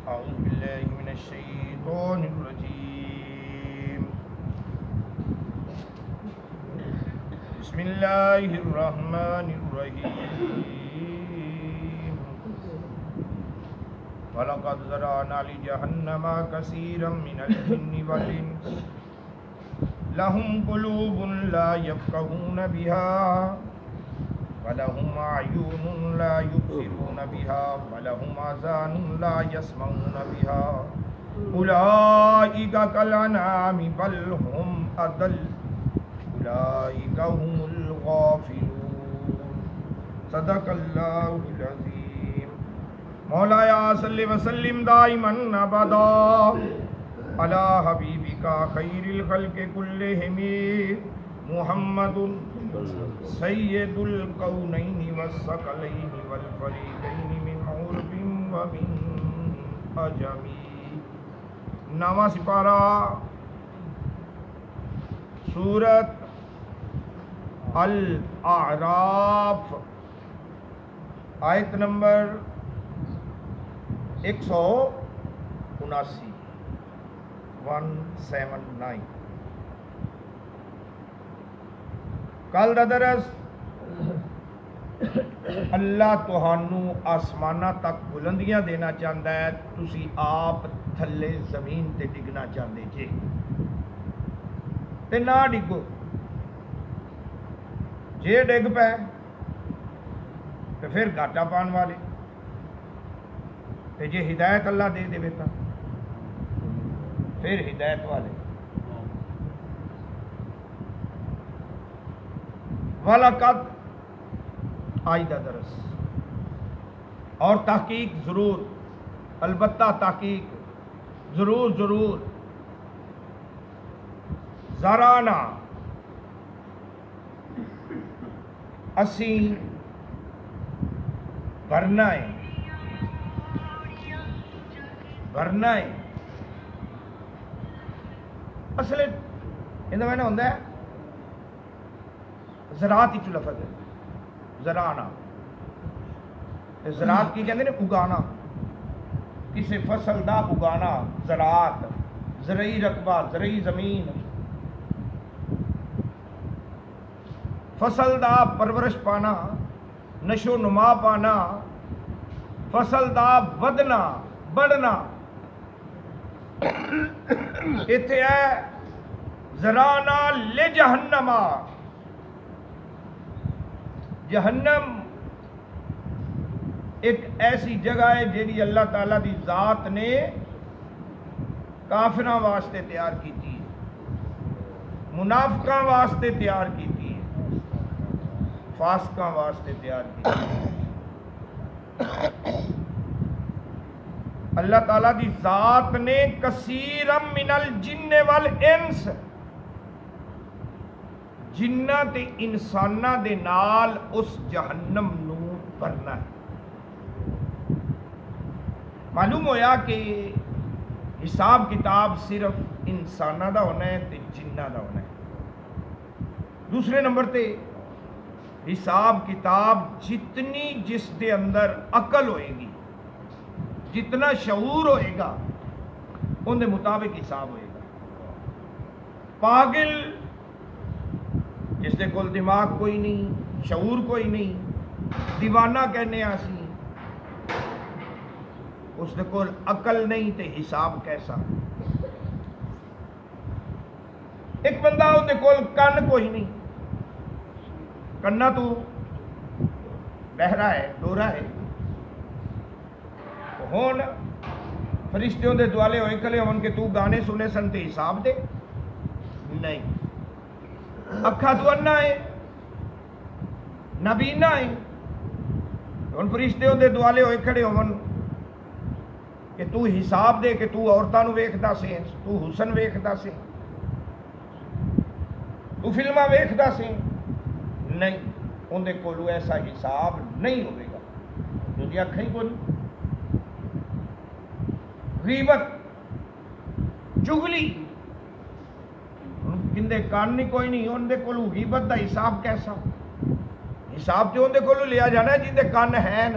أعوذ بالله من الشيطان الرجيم بسم الله الرحمن الرحيم ولقد ذرأنا لجهنم كثيرا من الجن والإنس لهم قلوب لا يفقهون بها وَلَهُمْ أَعْيُنٌ لَا يُبْصِرُونَ بِهَا وَلَهُمْ آذَانٌ لَا يَسْمَعُونَ بِهَا أُولَئِكَ كَالْأَنْعَامِ بَلْ هُمْ أَضَلُّ أُولَئِكَ هُمُ الْغَافِلُونَ صدق اللہ العظیم مولایا صلی وسلم دائما ابدا علی حبیبک خیر الخلق کلہم محمد سید الکونین والثقلین والفریقین من عرب ومن عجم. نواں سپارہ سورۃ الاعراف آیت نمبر 179. کل دا درس اللہ تہانوں آسماناں تک بلندیاں دینا چاہتا ہے، تسی آپ تھلے زمین تے ڈگنا چاہتے جے تے نہ ڈگو. جے ڈگ پے تو پھر گھاٹا پان والے، تے جے ہدایت اللہ دے دے تا پھر ہدایت والے. وَلَقَدْ آئیدہ درس اور تحقیق ضرور، البتہ تحقیق ضرور ذرانہ اسی بھرنا ہے اصل اندر میں نے ہوندہ ہے زراعت ہی لفظ ہے زرانا. زراعت کی کہتے ہیں اگانا، کسی فصل دا اگانا، زراعت زرعی رقبہ، زرعی زمین، فصل دا پرورش پانا، نشو نما پانا، فصل دا ودنا بڑھنا. اتنے ہے زرانا لے جہنما. جہنم ایک ایسی جگہ ہے جیڑی اللہ تعالیٰ دی ذات نے کافراں واسطے تیار کی تھی، منافقاں واسطے تیار کی تھی، فاسقاں واسطے تیار کی تھی. اللہ تعالیٰ دی ذات نے کثیرم من الجن والانس، جنہ تے انساناں دے نال اس جہنم نو بھرنا ہے. معلوم ہویا کہ حساب کتاب صرف انساناں دا ہونا ہے تے جناں دا ہونا ہے. دوسرے نمبر تے حساب کتاب جتنی جس دے اندر عقل ہوئے گی، جتنا شعور ہوئے گا، ان دے مطابق حساب ہوئے گا. پاگل جس دے کول دماغ کوئی نہیں، شعور کوئی نہیں، دیوانہ کہنے آسی، اس دے کول عقل نہیں تے حساب کیسا. ایک بندہ اس دے کول کن کوئی نہیں، کنا تو بہرا ہے، ڈورا ہے. ہون فرشتوں دے دوالے ہوئے کھلے ہون کہ تو گانے سنے سن تے حساب دے نہیں. اکھا تو انا ہے، نبینا ہے. ہن فرشتوں دے دوالے ہوئے کھڑے ہون کہ تو حساب دے کہ تو عورتاں نو ویکھدا سے، تو حسن ویکھدا سے، تو فلماں ویکھدا سے. نہیں، اندے کولو ایسا حساب نہیں ہوئے گا. جو دی اکھیں کو نہیں. غیبت، چگلی، جندے کان نہیں کوئی نہیں، اندے کولو غیبت دا حساب کیسا؟ حساب تے اندے کولو لیا جانا ہے جندے کان ہیں،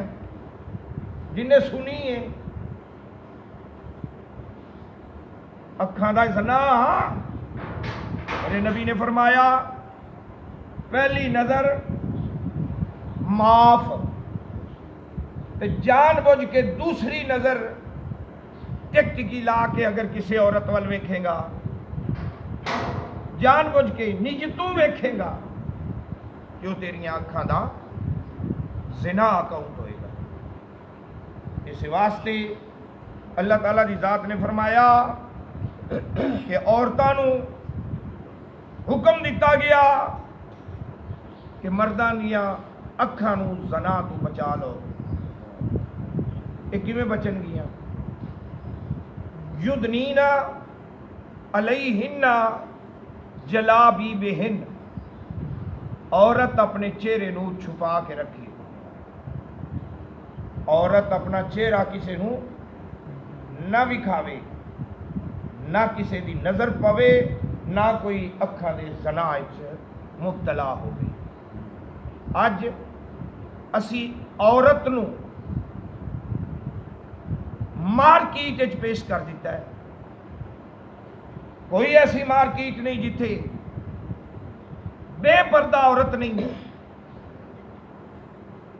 جن نے سنی ہے. اکھاں دا زنا میرے نبی نے فرمایا پہلی نظر معاف تے جان بوجھ کے دوسری نظر ٹک ٹکی لا کے اگر کسی عورت وال ویکھے گا جان بوجھ کے نیجتوں ویکھے گا کہ وہ تیریاں اکھاں دا زنا اکاؤنٹ ہوئے گا۔ اس واسطے اللہ تعالیٰ دی ذات نے فرمایا کہ عورتاں نو حکم دیتا گیا کہ مرداں دیاں اکھاں نو زنا تو بچا لو۔ یہ کیویں بچن گیاں؟ یدنینا علیہن جلابیبہن، عورت اپنے چہرے نو چھپا کے رکھے، عورت اپنا چہرہ کسی نو نہ وکھاوے، نہ کسی دی نظر پوے، نہ کوئی اکھاں دے زنا وچ مبتلا ہوے۔ اج اسی عورت نو مارکیٹ وچ پیش کر دیتا ہے۔ کوئی ایسی مارکیٹ نہیں جتھے بے پردہ عورت نہیں ہے،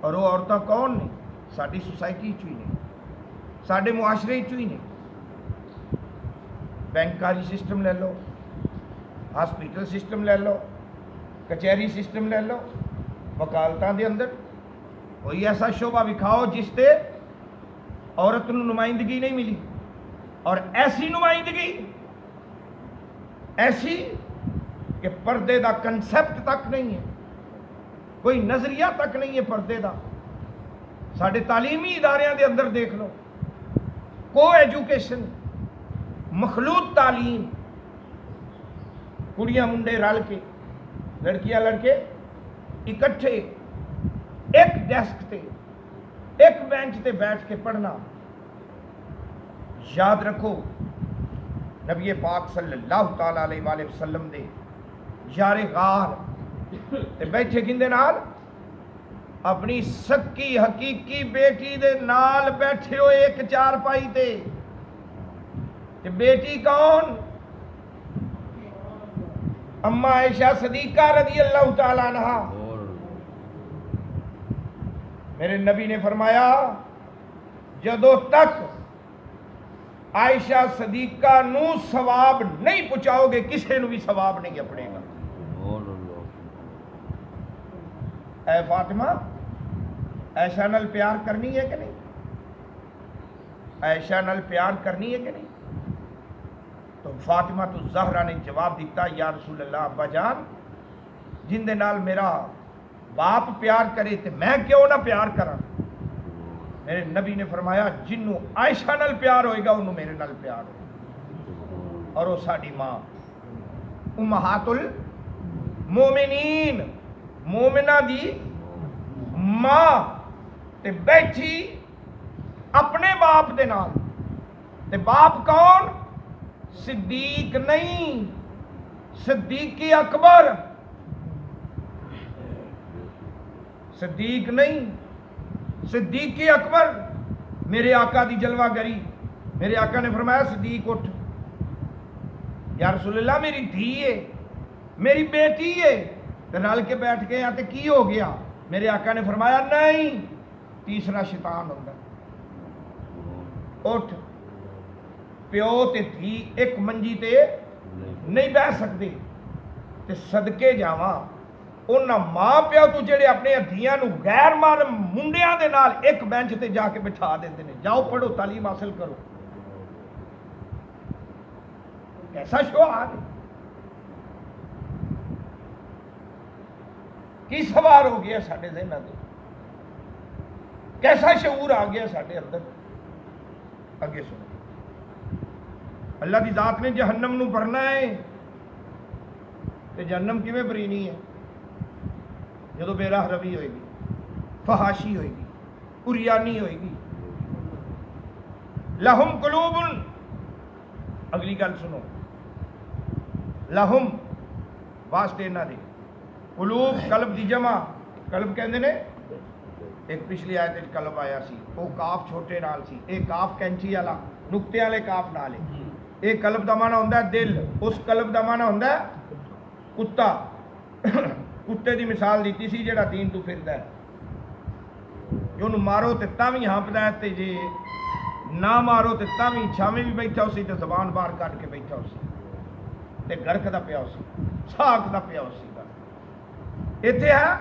اور وہ عورتیں کون نے؟ ساری سوسائٹی چ ہی نہیں، سارے معاشرے چ ہی نہیں۔ بینکاری سسٹم لے لو، ہاسپیٹل سسٹم لے لو، کچہری سسٹم لے لو، وکالتاں دے اندر کوئی ایسا شعبہ وکھاؤ جس تے عورت نو نمائندگی نہیں ملی، اور ایسی نمائندگی ایسی کہ پردے دا کنسیپٹ تک نہیں ہے، کوئی نظریہ تک نہیں ہے پردے دا۔ ساڈے تعلیمی اداریاں دے اندر دیکھ لو، کو ایجوکیشن، مخلوط تعلیم، کڑیاں منڈے رل کے، لڑکیاں لڑکے اکٹھے ایک ڈیسک تے ایک بینچ تے بیٹھ کے پڑھنا۔ یاد رکھو نبی پاک صلی اللہ تعالی علیہ وآلہ وسلم دے یار غار تے بیٹھے کندے نال؟ اپنی سکی حقیقی بیٹی دے نال بیٹھے ہوئے ایک چارپائی تے۔ تے بیٹی کون؟ اما عائشہ صدیقہ رضی اللہ تعالی عنہا۔ میرے نبی نے فرمایا جدوں تک عائشہ صدیقہ نو ثواب نہیں پہنچاؤ گے کسے نو بھی ثواب نہیں اپنے گا۔ اے فاطمہ، عائشہ نال پیار کرنی ہے کہ نہیں؟ عائشہ نال پیار کرنی ہے کہ نہیں؟ تو فاطمہ تو زہرا نے جواب دیتا، یا رسول اللہ ابا جان، جن دے نال میرا باپ پیار کرے تے میں کیوں نہ پیار کراں؟ میرے نبی نے فرمایا جنوں عائشہ نال پیار ہوئے گا انہوں میرے نال پیار ہوگا۔ اور وہ ساڈی ماں امہات المومنین، مومنہ دی ماں، تے بیٹھی اپنے باپ دے نال۔ تے باپ کون؟ صدیق نہیں، صدیقی اکبر، صدیق نہیں، صدیقی اکبر، میرے آقا دی جلوہ گری۔ میرے آقا نے فرمایا صدیق اٹھ، یا رسول اللہ میری دھی ہے، میری بیٹی ہے، تو رل کے بیٹھ گئے تے کی ہو گیا؟ میرے آقا نے فرمایا نہیں، تیسرا شیطان ہوگا۔ اٹھ، پیو تے دھی ایک منجی تے نہیں بہ سکتے، تے صدقے جاواں انہاں ماں پیو تو جڑے اپنے دھیاں نو غیر محرم منڈیاں دے نال ایک بینچ تے جا کے بٹھا دیندے نے، جاؤ پڑھو تعلیم حاصل کرو۔ کیسا شعار ہے، کی سوار ہو گیا ساڈے ذہناں تے، کیسا شعور آ گیا ساڈے اندر۔ اگے سنو، اللہ دی ذات نے جہنم نو بھرنا ہے، تے جہنم کیویں برینی ہے؟ جدو بے راہ روی ہوئے گی، فحاشی ہوئے گی، اریانی ہوئے گی۔ لہم قلوب، اگلی گل سنو، لہم واسطے نہ دے، قلوب قلب دی جمع، قلب کہندے نے، ایک پچھلی آیت وچ قلب آیا سی، وہ کاف چھوٹے نال سی، ایک کاف کینچی والا نقطے والے کاف نال ہے۔ یہ قلب دا معنی ہوندا ہے دل، اس قلب دا معنی ہوندا ہے کتا. کتے دی مثال دیتی سی جڑا دین تو پھردا ہے کہ انہوں مارو تے تاں وی ہانپدا ہے تے جے نہ مارو تے تاں وی چھاویں بھی بیٹھا ہو سی تے زبان باہر کڈ کے بیٹھا ہو سی تے گڑکدا پیا ہو سی چھاکدا پیا ہو سی. ایتھے ہے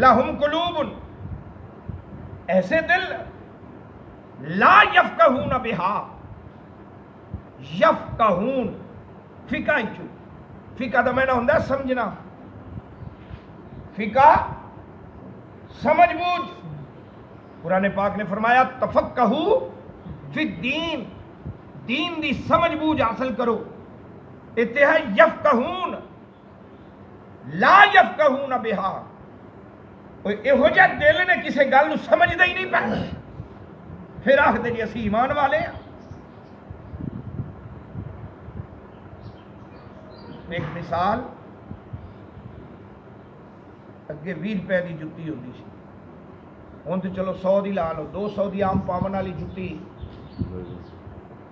لہم قلوب، ایسے دل لا یفقہون بہا، یفقہون فقہ چو، فقہ دا معنی ہوندا ہے سمجھنا، فقہ سمجھ بوجھ. قرآن پاک نے فرمایا تفقہو فی الدین، دین دی سمجھ بوجھ حاصل کرو. ایتھے ہے یفقہون لا یفقہون بہا، یہو جہ دل نے کسی گل نو سمجھدا ہی نہیں پیا، پھر آخدے جی اسی ایمان والے ہیں. ایک مثال، اگے 20 روپے دی جتی ہوتی سی، ہوں تو چلو 100 دی لا لو، 200 دی عام پاون والی جتی،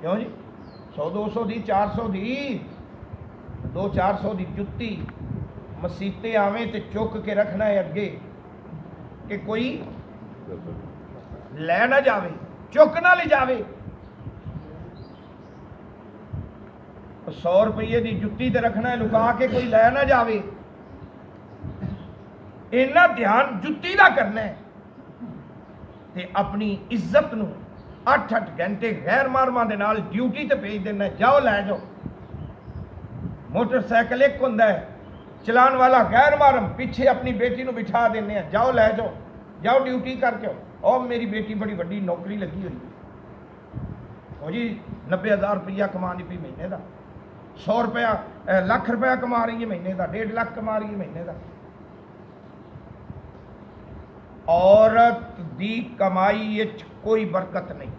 کیوں جی 100 200 دی 400 دی 200-400 دی جتی مسیتے آویں تے چک کے رکھنا ہے اگے کہ کوئی لے نہ جاوے، چک نہ لے جاوے. 100 روپیے دی جتی تے رکھنا ہے لکا کے کوئی لے نہ جاوے. اینا دھیان جتی دا کرنا ہے تے اپنی عزت نو 8-8 گھنٹے غیر محرماں دے نال ڈیوٹی تے بھیج دینا ہے، جاؤ لے جاؤ. موٹر سائیکل ایک ہوندا ہے چلان والا غیر محرم، پیچھے اپنی بیٹی نو بٹھا دینے ہیں، جاؤ لے جاؤ، جاؤ ڈیوٹی کر کے اور میری بیٹی بڑی بڑی نوکری لگی ہوئی ہو جی 90,000 روپیہ کما دی پی مہینے دا، 100 روپیہ لاکھ روپیہ کما رہی ہے مہینے دا، 1.5 لاکھ کما رہی ہے مہینے دا. عورت دی کمائی وچ کوئی برکت نہیں.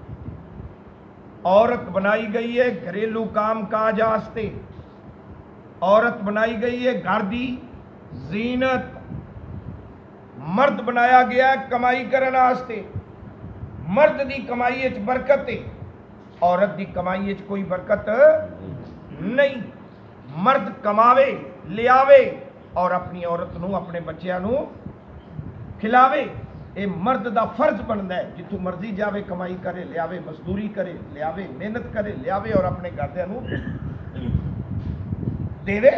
عورت بنائی گئی ہے گھریلو کام کاج واسطے، عورت بنائی گئی ہے گھر دی زینت، مرد بنایا گیا ہے کمائی کرنے واسطے. مرد دی کمائی وچ برکت ہے، عورت دی کمائی وچ کوئی برکت نہیں. مرد کماوے لیاوے اور اپنی عورت نو اپنے بچیاں نو کھلاوے، اے مرد دا فرض بنتا ہے. جتوں مرضی جاوے کمائی کرے لیاوے، مزدوری کرے لیاوے، محنت کرے لیاوے اور اپنے گھردیاں نو دے دے.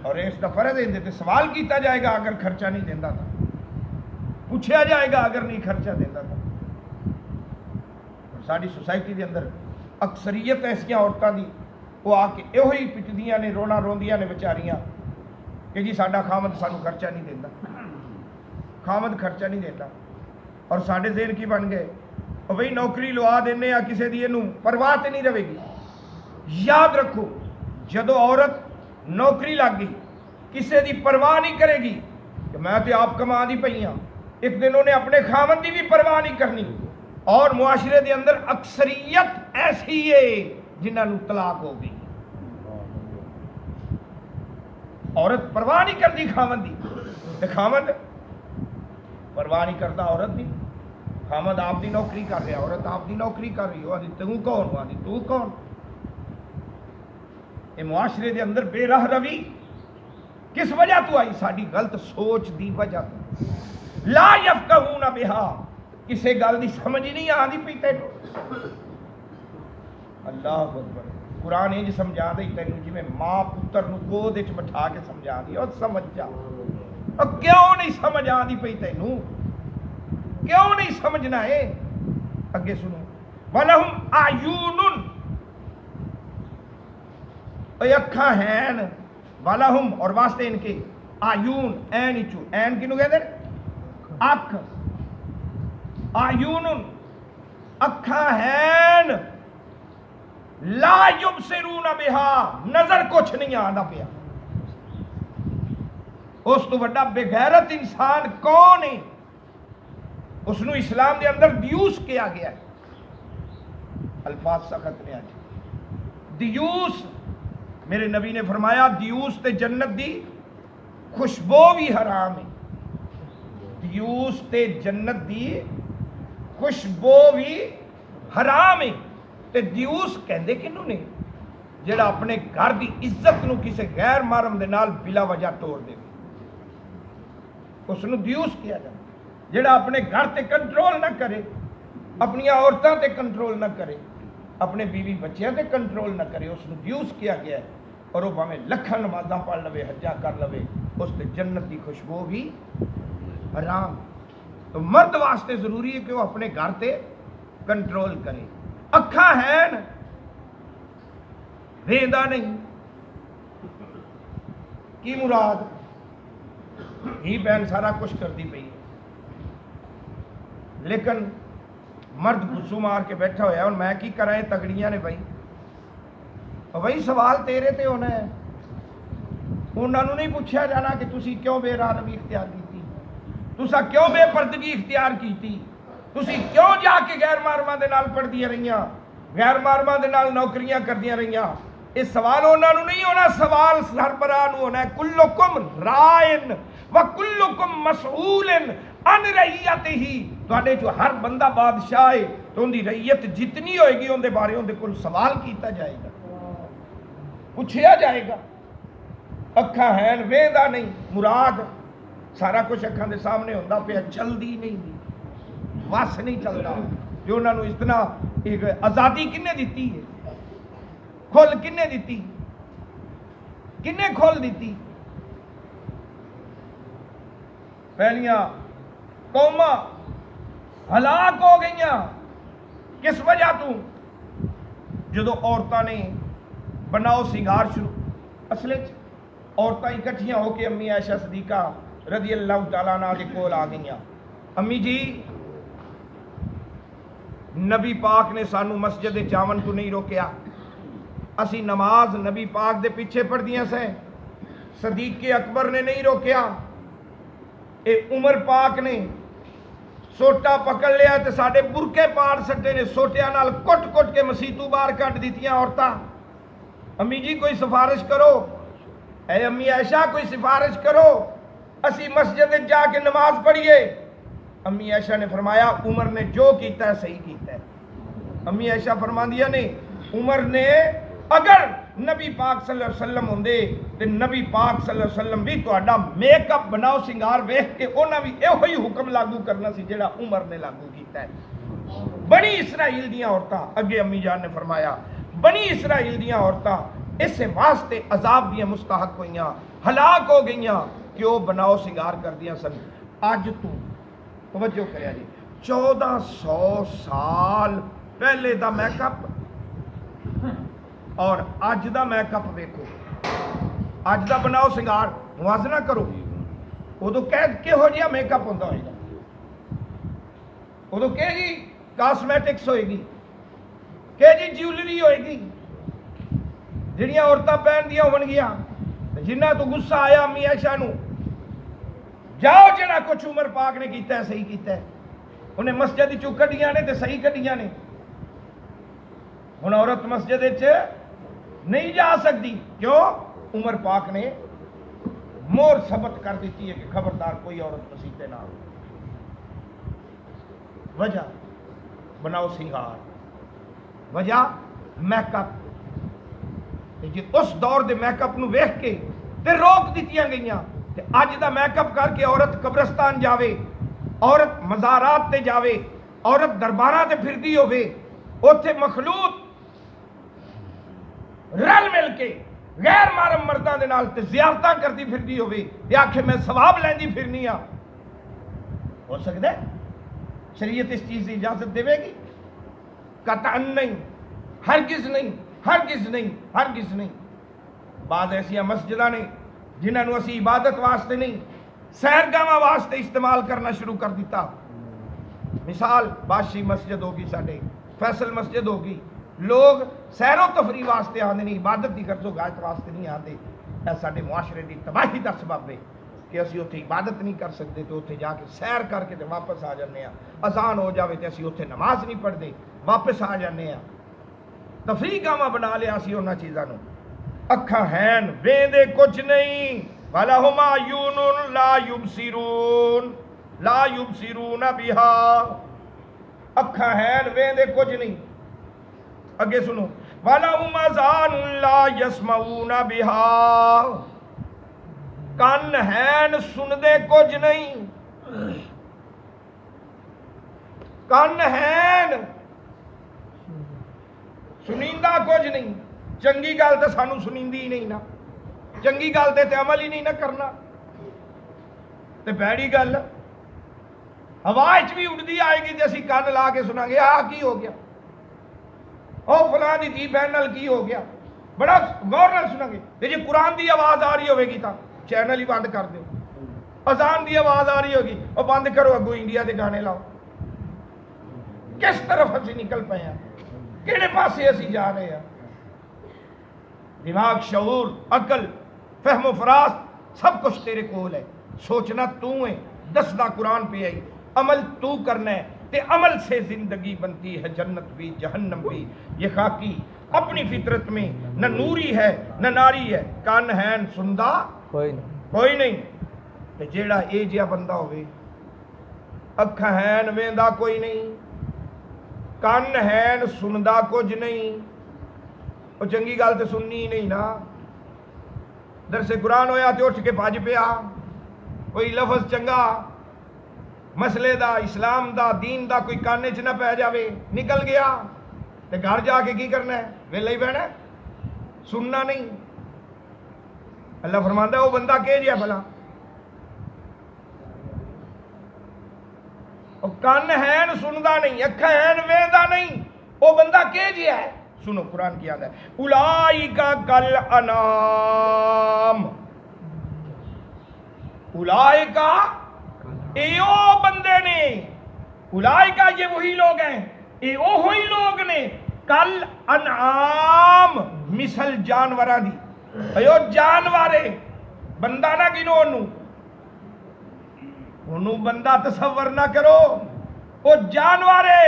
اور اس دا فرض ہے تے سوال کیتا جائے گا اگر خرچہ نہیں دینا تھا، پوچھا جائے گا اگر نہیں خرچہ دینا تھا. ساری سوسائٹی دے اندر اکثریت ایسیاں عورتاں دی وہ آ کے یہ ہی پچدیاں نے، رونا روندیاں نے بیچاریاں کہ جی ساڈا خامد سانو خرچہ نہیں دینا، خامد خرچہ نہیں دیتا. اور ساڈے ذہن کی بن گئے اور بھئی نوکری لوا دینے آ کسے دی اینوں پرواہ تے نہیں رہے گی. یاد رکھو جدو عورت نوکری لگ گئی کسے دی پرواہ نہیں کرے گی کہ میں تے آپ کما دی پئی ہاں، ایک دن انہیں اپنے خامد دی بھی پرواہ نہیں کرنی. اور معاشرے دے اندر اکثریت ایسی ہے جنہاں نو طلاق ہو گئی. عورت پرواہ نہیں کرتی خامد دی تے خامد پرواہ نہیں کرتا عورت دی. خامد آپ دی نوکری کر رہا، عورت آپ دی نوکری کر رہی، وہ آدھی تو کون، وہ آدھی تو کون. یہ معاشرے دے اندر بے راہ روی کس وجہ تو آئی؟ ساری غلط سوچ دی وجہ تو. لا یفقہون بہا، کسے گل دی سمجھ نہیں آندی پئی تینوں. اللہ اکبر. قرآن انج سمجھا دے تینوں جویں ماں پتر نو گود وچ بٹھا کے سمجھا دی، اور سمجھ جا. اور کیوں نہیں سمجھ آندی پئی تینوں؟ کیوں نہیں سمجھنا ہے؟ اگے سنو، وَلَهُمْ أَعْيُنٌ، اکھاں ہیں، وَلَهُمْ اور واسطے ان کے، آیون این چو، این کنو کہتے ہیں؟ اکھ. آیون اکھاں ہیں، لا یبصرون بہا، نظر کچھ نہیں آندا پیا. اس تو بڑا بے غیرت انسان کون ہے؟ اس نو اسلام دے اندر دیوس کیا گیا ہے. الفاظ سخت نے آج. دیوس، میرے نبی نے فرمایا دیوس تے جنت دی خوشبو بھی حرام ہے. دیوس تے جنت دی خوشبو بھی حرام ہے. تے دیوس کہندے کنوں نے؟ ਜਿਹੜਾ ਆਪਣੇ ਘਰ ਦੀ ਇੱਜ਼ਤ ਨੂੰ ਕਿਸੇ ਗੈਰ ਮਾਰਮ ਦੇ ਨਾਲ ਬਿਲਾ ਵਜ੍ਹਾ ਤੋੜ ਦੇਵੇ, ਉਸ ਨੂੰ ਦਿਊਸ ਕਿਹਾ ਜਾਂਦਾ। ਜਿਹੜਾ ਆਪਣੇ ਘਰ ਤੇ ਕੰਟਰੋਲ ਨਾ ਕਰੇ, ਆਪਣੀਆਂ ਔਰਤਾਂ ਤੇ ਕੰਟਰੋਲ ਨਾ ਕਰੇ, ਆਪਣੇ بیوی ਬੱਚਿਆਂ ਤੇ ਕੰਟਰੋਲ ਨਾ ਕਰੇ, ਉਸ ਨੂੰ ਦਿਊਸ ਕਿਹਾ ਗਿਆ ਹੈ। اور وہ بھاویں لکھاں نمازاں پڑھ لوے، حجاں کر لوے، اس تے جنت کی خوشبو بھی حرام۔ تو مرد واسطے ضروری ہے کہ وہ اپنے گھر تے کنٹرول کرے۔ اکھاں ہیں ویندا نہیں، کی مراد؟ ہی بہن سارا کچھ کر دی پئی، لیکن مرد غصو مار کے بیٹھا ہوا ہے، اور میں کی کرائیں تگڑیاں نے بھائی، بھائی سوال تیرے تے ہونا ہے۔ انہوں نے نہیں پوچھا جانا کہ تسی کیوں بے راہ روی اختیار کی، تسا کیوں بے پردگی اختیار کی، تسی کیوں جا کے غیر محرماں دے نال پڑھ دیا رہیاں، غیر محرماں دے نال نوکریاں کر دیا رہیاں۔ اس سوال انہوں نے نہیں ہونا، سوال سربراہ نو ہونا ہے۔ کلکم رائن وکلکم مسئول ان رعیتہ، تواڈے جو ہر بندہ بادشاہ ہے تو ان دی رعیت جتنی ہوئے گی ان دے بارے ان دے کل سوال کیتا جائے گا، پوچھیا جائے گا۔ اکھاں ہیں ویندا نہیں، مراد سارا کچھ اکھاں دے سامنے ہوندا پیا، چلدی نہیں دی، وس نہیں چلدا۔ جو انہاں نو اتنا ایک آزادی کنے دیتی ہے، کھول کنے دیتی، کنے کھول دیتی؟ پہلیاں قوماں ہلاک ہو گئیاں کس وجہ تو؟ جدو عورتاں نے بناؤ سنگار شروع، اصل عورتاں اکٹھیاں ہو کے امی عائشہ صدیقہ رضی اللہ تعالیٰ عنہ کے کول آ گئیاں، امی جی نبی پاک نے سانو مسجد جاون تو نہیں روکیا، اسی نماز نبی پاک دے پیچھے پڑھ دیاں سے، صدیق اکبر نے نہیں روکیا، اے عمر پاک نے سوٹا پکڑ لیا تے ساڈے برکے پاڑ سٹے نے، سوٹیاں نال کٹ کٹ کے مسیتوں باہر کٹ دیتیاں عورتاں۔ امی جی کوئی سفارش کرو، اے امی عائشہ کوئی سفارش کرو، اسی مسجد جا کے نماز پڑھیے۔ امی عائشہ نے فرمایا عمر نے جو کیتا ہے صحیح کیتا ہے۔ امی عائشہ فرماندیاں نے عمر نے اگر نبی پاک صلی اللہ علیہ وسلم ہوندے تے نبی پاک صلی اللہ علیہ وسلم بھی تہاڈا میک اپ بناؤ سنگار ویکھ کے انہاں بھی ایہو ہی حکم لاگو کرنا سی جڑا عمر نے لاگو کیتا ہے۔ بنی اسرائیل دیاں عورتاں، اگے امی جان نے فرمایا بنی اسرائیل دیاں عورتاں اس واسطے عذاب دیاں مستحق ہوئیاں، ہلاک ہو گئیاں کہ وہ بناؤ سنگار کر دیاں سن۔ اج تو توجہ کریا جی، 1400 سال پہلے دا میک اپ اور اج دا میک اپ ویکھو، اج دا بناؤ سنگار موازنہ کرو۔ ادو کہہو جہا میک اپ ہوندا ہوئے گا، ادو کہ جی کاسمیٹکس ہوئے گی، کہ جی جیولری ہوئے گی جہاں عورتیں پہن دیا ہون گیا۔ جنہ تو غصہ آیا امی عائشہ نو، جاؤ جڑا کچھ عمر پاک نے کیتا ہے صحیح کیتا ہے، انہیں مسجد چو کڈیاں نے تے صحیح کڈیاں نے۔ ہن عورت مسجد نہیں جا سکتی، کیوں؟ عمر پاک نے مور ثبت کر دیتی ہے کہ خبردار کوئی عورت مسیتے نہ ہو۔ وجہ بناؤ سنگار، وجہ میک اپ۔ جی اس دور دے میک اپ نو ویکھ کے تے روک دتیاں گئیاں، تے اج دا میک اپ کر کے عورت قبرستان جاوے، عورت مزارات تے جاوے، عورت درباراں تے پھردی ہوے، اوتھے مخلوط رل مل کے غیر محرم مرداں دے نال تے زیارتاں کردی پھردی ہوے تے آکھے میں ثواب لیندی پھرنی ہاں، ہو سکدا ہے؟ شریعت اس چیز کی اجازت دے گی؟ قطعاً نہیں، ہرگز نہیں، ہرگز نہیں، ہرگز نہیں۔ بعض ایسیاں مسجداں نے جنہاں نو اسی عبادت واسطے نہیں سیرگاواں واسطے استعمال کرنا شروع کر دیتا۔ مثال بادشاہی مسجد ہوگی، ساڈے فیصل مسجد ہوگی، لوگ سیر و تفریح واسطے آتے نہیں، عبادت کی غرض و غایت واسطے نہیں آتے۔ اے ساڈے معاشرے کی تباہی کا سبب ہے کہ اسی اتنے عبادت نہیں کر سکتے، تو اتنے جا کے سیر کر کے واپس آ جانے ہیں، اذان ہو جاوے تو اسی اتنے نماز نہیں پڑھتے، واپس آ جانے ہیں، تفریح گاواں بنا لیا اسی انہاں چیزاں نو۔ اکھاں ہیں ویندے کچھ نہیں، وَلَهُمْ أَعْيُنٌ لَا يُبْصِرُونَ لَا يُبْصِرُونَ بِهَا، اکھاں ہیں ویندے کچھ نہیں، اگے سنو، وَلَهُمْ آذَانٌ لَا يَسْمَعُونَ بِهَا، کان ہیں سندے کچھ نہیں، کان ہیں سنیندہ کچھ نہیں۔ چنگی گل تے سانو سنیندی ہی نہیں نا، چنگی گل تے عمل ہی نہیں نہ کرنا، تے بھڑی گل ہوا بھی اڑتی آئے گی تے اسی کان لا کے سنا گے آ کی ہو گیا، او فلاں دی دھی بہن نال کی ہو گیا، بڑا غور نال سنا گے۔ تے جی قرآن دی آواز آ رہی ہوے گی تا چینل ہی بند کر دیو، اذان دی آواز آ رہی ہوگی او بند کرو، اگو انڈیا دے گانے لاؤ۔ کس طرف اسی نکل پے ہیں، کہڑے پاسے اسی جا رہے ہیں؟ دماغ، شعور، عقل، فہم و فراست سب کچھ تیرے کول ہے، سوچنا تو ہے، دسنا قرآن پہ ہے، عمل تو کرنا ہے، تے عمل سے زندگی بنتی ہے، جنت بھی جہنم بھی۔ یہ خاکی اپنی فطرت میں نہ نوری ہے نہ ناری ہے، کان ہین سندا کوئی نہیں، تے جیڑا اے جیا بندہ ہوئے، اکھا ہین ویندا کوئی نہیں، کان ہین سندا کچھ نہیں، وہ چنگی گل تے سننی ہی نہیں نا۔ درس قرآن ہویا تے اٹھ کے بھج پیا، کوئی لفظ چنگا مسئلے دا، اسلام دا، دین دا کوئی کانے چ نہ پہ جاوے، نکل گیا تے گھر جا کے کی کرنا ہے؟ ویلے ہی بہنا سننا نہیں۔ اللہ فرماندا ہے وہ بندہ کہ جیا بھلا، وہ کان ہین سندا نہیں، اکھا ہین ویندا نہیں، وہ بندہ کہ جیا ہے؟ سنو قرآن کی یاد ہے، اولائکا کل انام، اولائکا ایو بندے نے، اولائکا یہ وہی لوگ ہیں، ایو ہوئی لوگ نے، کل انعام مثل جانوراں دی، ایو جانورے، بندہ نہ گنو انہوں بندہ تصور نہ کرو، وہ جانورے۔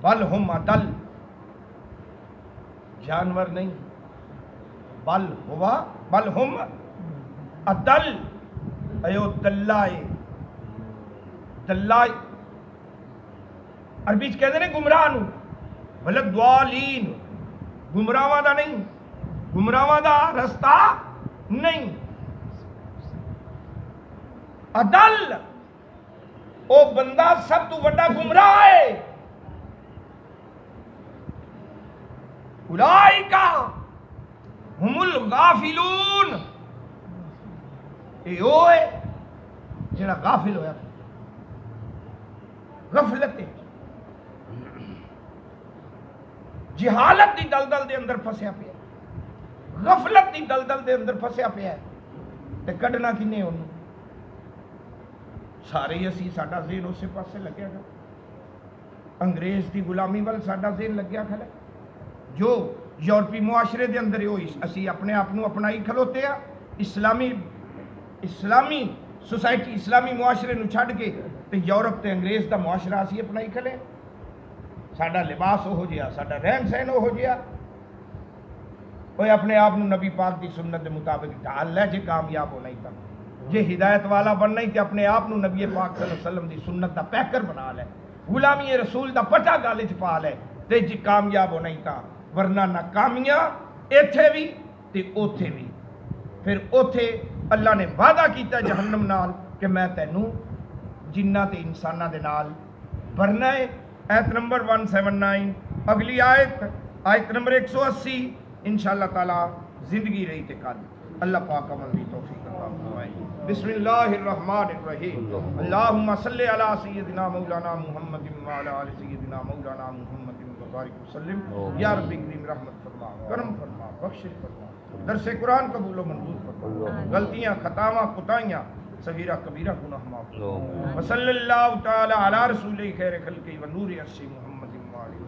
بل ہم اضل، جانور نہیں، بل ہم اضل، ایو دلائے، دلائے عربی چ کہتے ہیں گمراہ نو، بلک دوالین، گمراہاں دا نہیں، گمراہاں دا رستہ نہیں، اضل او بندہ سب تو بڑا گمراہ ہے۔ اولئکا ہم الغافلون، اے ہوئے جڑا غافل ہویا تھا، غفلت جہالت دی دلدل دے اندر پھسیا پیا، غفلت دی دلدل دے اندر پھسیا پیا تے کڈنا کنے انہوں؟ سارے ہی اسی، ساڈا ذہن اسے پاسے لگیا گا، انگریز دی غلامی وال ساڈا ذہن لگیا کھڑا، جو یورپی معاشرے دے اندر ہوئی اسی اپنے آپ نو اپنائی کھلوتے ہیں، اسلامی سوسائٹی، اسلامی معاشرے نو چھڈ کے تے یورپ تے انگریز دا معاشرہ اسی اپنائی کھلے، ساڈا لباس ہو جیا، ساڈا رہن سہن ہو جیا، کوئی اپنے آپ نو نبی پاک دی سنت دے مطابق ڈھال لے، جے کامیاب ہونا ہی تھا، جے ہدایت والا بننا ہی تے اپنے آپ نو نبی پاک صلی اللہ علیہ وسلم دی سنت دا پیکر بنا لے، غلامی رسول دا پٹا گالے چ پا لے تے جے کامیاب ہونا ہی تھا، ورنہ ناکامیاں ایتھے بھی تے اوتھے بھی۔ پھر اوتھے اللہ نے وعدہ کیتا جہنم نال کہ میں تینوں جنہ تے انساناں دے نال بھرنا ہے۔ آیت نمبر 179، اگلی آیت نمبر 180 انشاءاللہ تعالی زندگی رہی تے کل اللہ پاک عمل دی توفیق عطا فرمائے۔ بسم اللہ الرحمن الرحیم، اللہم صلی علی سیدنا مولانا محمد وعلی آل سیدنا مولانا محمد وبارک وسلم۔ یا رب کریم رحمت فرما، کرم فرما، بخش فرما، درس قرآن قبول و منظور فرما، غلطیاں خطاواں کوتاہیاں صغیرہ کبیرہ گناہ معاف، وصلی اللہ تعالی علی رسول خیر خلق و نور عرش محمد وعلی